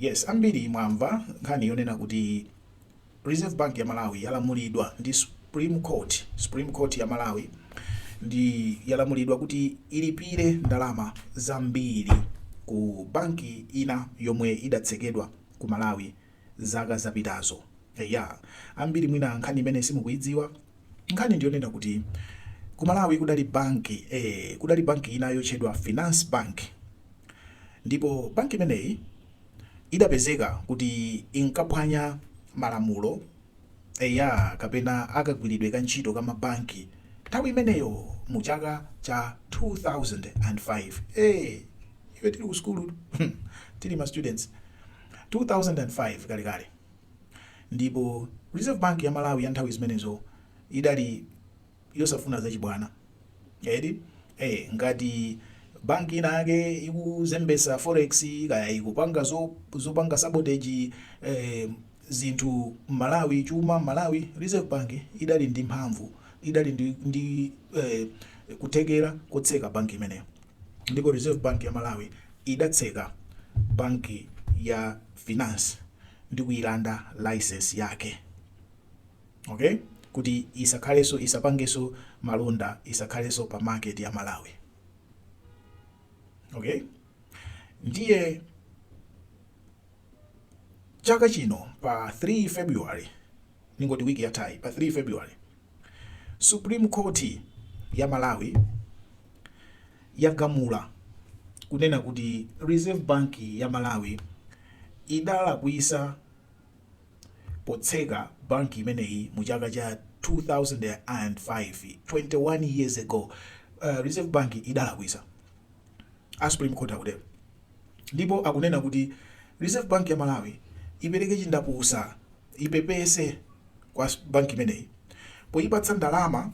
Yes, ambiri mwamva nkhani yonena kuti Reserve Bank ya Malawi yalamulidwa ndi Supreme Court ya Malawi ndi yalamulidwa kuti ilipire ndalama zambiri ku banki ina yomwe idatsekedwa ku Malawi zaka zapitazo. Ambiri mwina nkhani imene simukuidziwa. Nkhani ndiyonena kuti ku Malawi kudali banki ina yotchedwa Finance Bank, ndipo banki imeneyi idapezeka kuti inkaphwanya malamulo kapena akagwiridwe ka ntchito ka mabanki nthawi imeneyo mu chaka cha 2005. Iwe tili ku skulu tili ma students 2005 kalekale. Ndipo Reserve Bank ya Malawi ya nthawi zimenezo idali yosafuna zachibwana. Ngati banki inake ikuzembesa forex kaya ikupanga zopanga sabotage zinthu Malawi, chuma Malawi, Reserve Bank idali ndi mphamvu, idali ndi kuthekera kotseka banki imeneyo. Ndipo Reserve Bank ya Malawi idatseka banki ya Finance ndi kuyilanda license yake. Kuti isapangeso malonda, isakhaleso pa market ya Malawi. Ndiye chaka chino pa 3 February, ningoti wiki yathayi, pa 3 February, Supreme Court ya Malawi yagamula kunena kuti Reserve Bank ya Malawi idalakwisa potseka banki imeneyi mu chaka cha 2005, 21 years ago. Reserve Bank idalakwisa. Supreme Court akudera. Ndipo akunena kuti Reserve Bank ya Malawi ipereke chindapusa, ipepese kwa banki imeneyi poyipatsa ndalama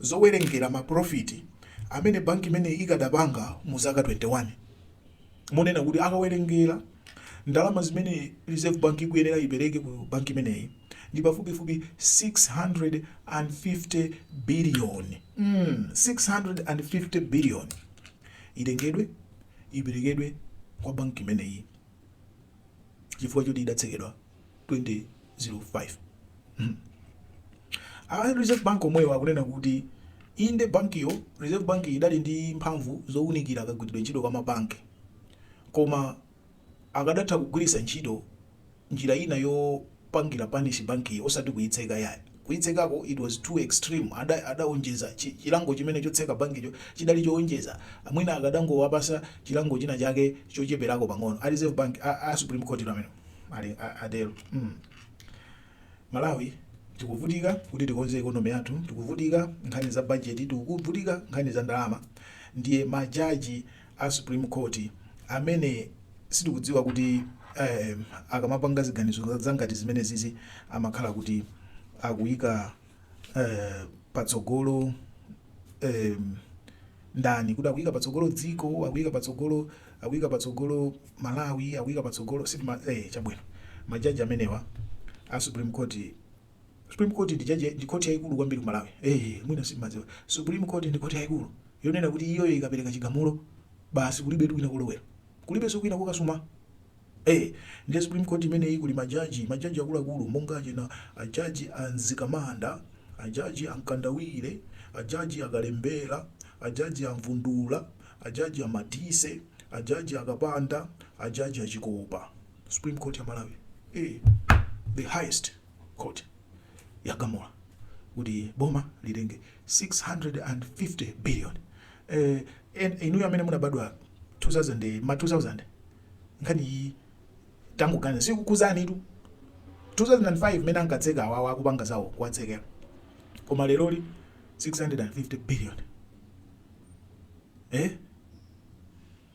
zowerengera ma profit amene banki imeneyi ikadapanga mu zaka 21. Monena kuti akawerengera ndalama zimene Reserve Bank ikuyenera ipereke ku banki imeneyi ndi pafupifupi 650 billion. 650 billion itengedwe iperekedwe kwa banki imeneyi chifukwa choti idatsekedwa 2005. Reserve Bank omweyo akunena kuti inde bankiyo, Reserve Bank idali ndi mphamvu zowunikira akagwiridwe ntchito kwa mabanki, koma akadatha kugwiritsa ntchito njira ina yopangira punish banki osati kuyitseka yayi. Kuyitsekako it was too extreme. Adaonjeza chilango chimene chotseka bankicho chidali choonjeza. Mwina akadangowapasa chilango china chake chocheperako pang'ono. Reserve Bank Supreme Court amene adero. Malawi tikuvutika kuti tikonze economy yathu, tikuvutika nkhani za budget, tikuvutika nkhani za ndalama. Ndiye majaji a Supreme Court amene sitikudziwa kuti akamapanga ziganizo zangati zimene zizi amakhala kuti akuyika patsogolo ndani, kuti akuyika patsogolo dziko, akuyika patsogolo Malawi, akuyika patsogolo chabwino. Majaji amenewa a Supreme Court ndi koti yaikulu kwambiri ku Malawi. Mwina simadziwa. Supreme Court ndi koti yaikulu yonena kuti iyo ikapereka chigamulo basi kulibe tu kwina kulowera, kulibe sokwina kokasuma. Ndi Supreme Court imene ikuli majaji akuluakulu monga chena ajaji Anzikamanda, ajaji Ankandawire, ajaji Akalembera, ajaji Amvundula, ajaji Amatise, ajaji Akapanda, ajaji Achikopa. Supreme Court ya Malawi, the highest court, yagamula kuti boma lilenge 650 billion. Inuyo amene munabadwa 2000 nkhani tangu gani sikukuzani tu 2005 mena ankatseka awawa akupanga zawo kwatsekera, koma leroli 650 billion.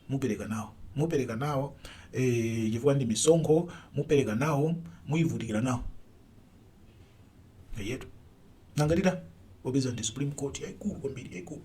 Mupereka nawo chifukwa ndi misonkho, mupereka nawo, muyivutikira nawo yetu nangalira popeza ndi Supreme Court yaikulu kwambiri, yaikulu.